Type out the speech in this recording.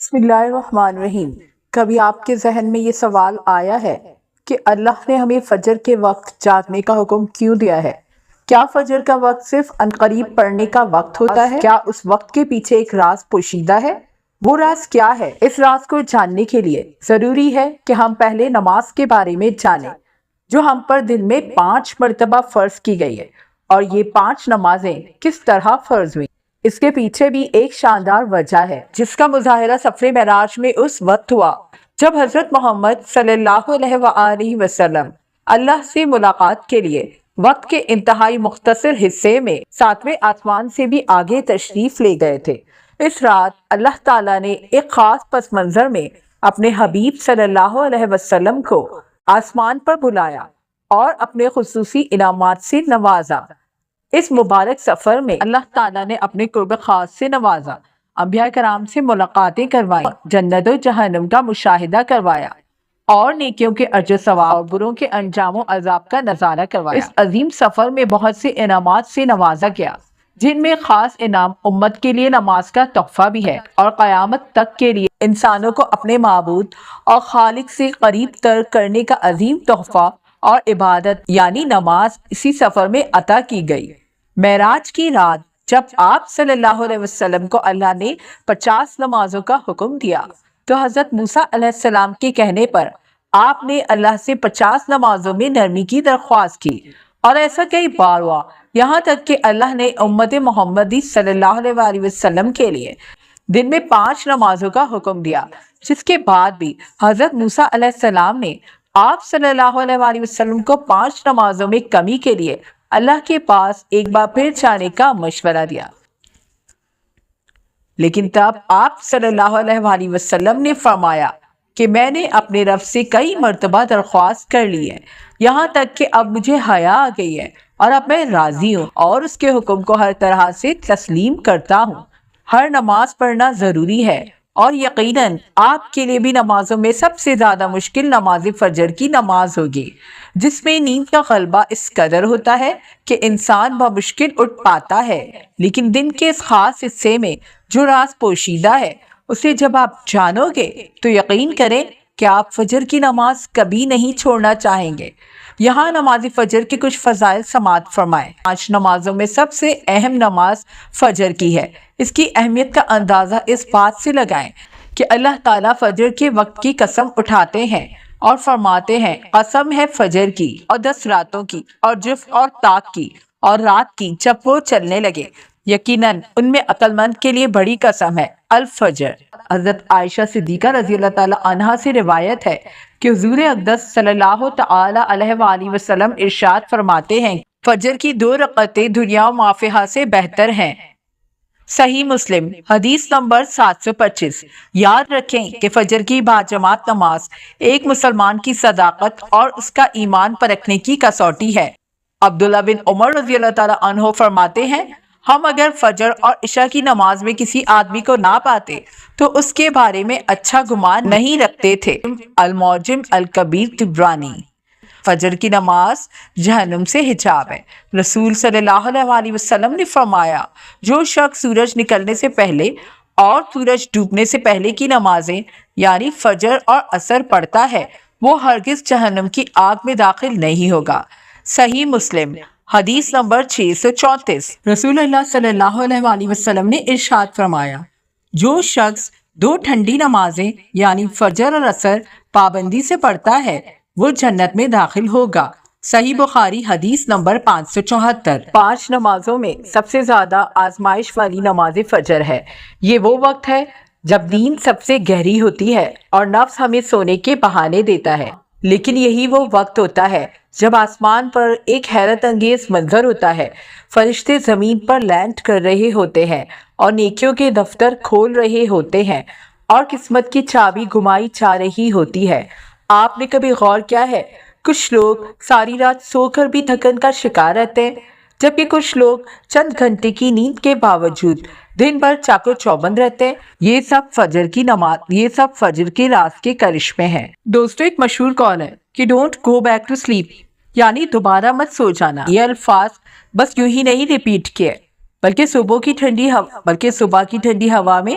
بسم اللہ الرحمن الرحیم۔ کبھی آپ کے ذہن میں یہ سوال آیا ہے کہ اللہ نے ہمیں فجر کے وقت جاگنے کا حکم کیوں دیا ہے؟ کیا فجر کا وقت صرف عنقریب پڑھنے کا وقت ہوتا ہے؟ کیا اس وقت کے پیچھے ایک راز پوشیدہ ہے؟ وہ راز کیا ہے؟ اس راز کو جاننے کے لیے ضروری ہے کہ ہم پہلے نماز کے بارے میں جانیں، جو ہم پر دن میں 5 مرتبہ فرض کی گئی ہے، اور یہ 5 نمازیں کس طرح فرض ہوئیں۔ اس کے پیچھے بھی ایک شاندار وجہ ہے، جس کا مظاہرہ سفر معراج میں اس وقت ہوا جب حضرت محمد صلی اللہ علیہ وآلہ وسلم اللہ سے ملاقات کے لیے وقت کے انتہائی مختصر حصے میں 7ویں آسمان سے بھی آگے تشریف لے گئے تھے۔ اس رات اللہ تعالیٰ نے ایک خاص پس منظر میں اپنے حبیب صلی اللہ علیہ وسلم کو آسمان پر بلایا اور اپنے خصوصی انعامات سے نوازا۔ اس مبارک سفر میں اللہ تعالیٰ نے اپنے قرب خاص سے نوازا، انبیاء کرام سے ملاقاتیں کروائیں، جنت و جہنم کا مشاہدہ کروایا، اور نیکیوں کے اجر ثواب اور بروں کے انجام و عذاب کا نظارہ کروایا۔ اس عظیم سفر میں بہت سے انعامات سے نوازا گیا، جن میں خاص انعام امت کے لیے نماز کا تحفہ بھی ہے، اور قیامت تک کے لیے انسانوں کو اپنے معبود اور خالق سے قریب تر کرنے کا عظیم تحفہ اور عبادت یعنی نماز اسی سفر میں عطا کی گئی۔ معراج کی رات جب آپ صلی اللہ علیہ وسلم کو اللہ نے 50 نمازوں کا حکم دیا تو حضرت موسیٰ علیہ السلام کے کہنے پر آپ نے اللہ سے 50 نمازوں میں نرمی کی درخواست کی، اور ایسا کئی بار ہوا، یہاں تک کہ اللہ نے امت محمدی صلی اللہ علیہ وآلہ وسلم کے لیے دن میں 5 نمازوں کا حکم دیا، جس کے بعد بھی حضرت موسیٰ علیہ السلام نے آپ صلی اللہ علیہ وآلہ وسلم کو 5 نمازوں میں کمی کے لیے اللہ کے پاس ایک بار پھر جانے کا مشورہ دیا، لیکن تب آپ صلی اللہ علیہ وآلہ وسلم نے فرمایا کہ میں نے اپنے رب سے کئی مرتبہ درخواست کر لی ہے، یہاں تک کہ اب مجھے حیا آ گئی ہے، اور اب میں راضی ہوں اور اس کے حکم کو ہر طرح سے تسلیم کرتا ہوں۔ ہر نماز پڑھنا ضروری ہے، اور یقیناً آپ کے لیے بھی نمازوں میں سب سے زیادہ مشکل نماز فجر کی نماز ہوگی، جس میں نیند کا غلبہ اس قدر ہوتا ہے کہ انسان بمشکل اٹھ پاتا ہے، لیکن دن کے اس خاص حصے میں جو راز پوشیدہ ہے اسے جب آپ جانو گے تو یقین کریں کہ آپ فجر کی نماز کبھی نہیں چھوڑنا چاہیں گے۔ یہاں نماز فجر کے کچھ فضائل سماعت فرمائیں۔ 5 نمازوں میں سب سے اہم نماز فجر کی ہے۔ اس کی اہمیت کا اندازہ اس بات سے لگائیں کہ اللہ تعالیٰ فجر کے وقت کی قسم اٹھاتے ہیں اور فرماتے ہیں، قسم ہے فجر کی اور 10 راتوں کی اور جفت اور طاق کی اور رات کی جب وہ چلنے لگے، یقیناً ان میں عقل مند کے لیے بڑی قسم ہے، الفجر۔ حضرت عائشہ صدیقہ رضی اللہ تعالی عنہا سے روایت ہے کہ حضور اقدس صلی اللہ تعالی علیہ وآلہ وسلم ارشاد فرماتے ہیں، فجر کی 2 رکعتیں دنیا و ما فیہا سے بہتر ہیں۔ صحیح مسلم حدیث نمبر 725۔ یاد رکھیں کہ فجر کی باجماعت نماز ایک مسلمان کی صداقت اور اس کا ایمان پرکھنے کی کسوٹی ہے۔ عبداللہ بن عمر رضی اللہ تعالی عنہ فرماتے ہیں، ہم اگر فجر اور عشاء کی نماز میں کسی آدمی کو نہ پاتے تو اس کے بارے میں اچھا گمان نہیں رکھتے تھے۔ المعجم الکبیر طبرانی۔ فجر کی نماز جہنم سے حجاب ہے۔ رسول صلی اللہ علیہ وآلہ وسلم نے فرمایا، جو شخص سورج نکلنے سے پہلے اور سورج ڈوبنے سے پہلے کی نمازیں یعنی فجر اور عصر پڑھتا ہے، وہ ہرگز جہنم کی آگ میں داخل نہیں ہوگا۔ صحیح مسلم حدیث نمبر 634۔ رسول اللہ صلی اللہ علیہ وآلہ وسلم نے ارشاد فرمایا، جو شخص 2 ٹھنڈی نمازیں یعنی فجر اور عصر پابندی سے پڑھتا ہے وہ جنت میں داخل ہوگا۔ صحیح بخاری حدیث نمبر 574۔ 5 نمازوں میں سب سے زیادہ آزمائش والی نماز فجر ہے۔ یہ وہ وقت ہے جب نیند سب سے گہری ہوتی ہے اور نفس ہمیں سونے کے بہانے دیتا ہے، لیکن یہی وہ وقت ہوتا ہے جب آسمان پر ایک حیرت انگیز منظر ہوتا ہے، فرشتے زمین پر لینڈ کر رہے ہوتے ہیں اور نیکیوں کے دفتر کھول رہے ہوتے ہیں اور قسمت کی چابی گھمائی جا رہی ہوتی ہے۔ آپ نے کبھی غور کیا ہے، کچھ لوگ ساری رات سو کر بھی تھکن کا شکار رہتے ہیں، جبکہ کچھ لوگ چند گھنٹے کی نیند کے باوجود دن بھر چاق و چوبند رہتے ہیں۔ یہ سب فجر کے راز کے کرشمے ہیں۔ دوستو، ایک مشہور قول ہے کہ don't go back to sleep, یعنی دوبارہ مت سو جانا۔ یہ الفاظ بس یوں ہی نہیں ریپیٹ کیے، بلکہ صبح کی ٹھنڈی ہوا میں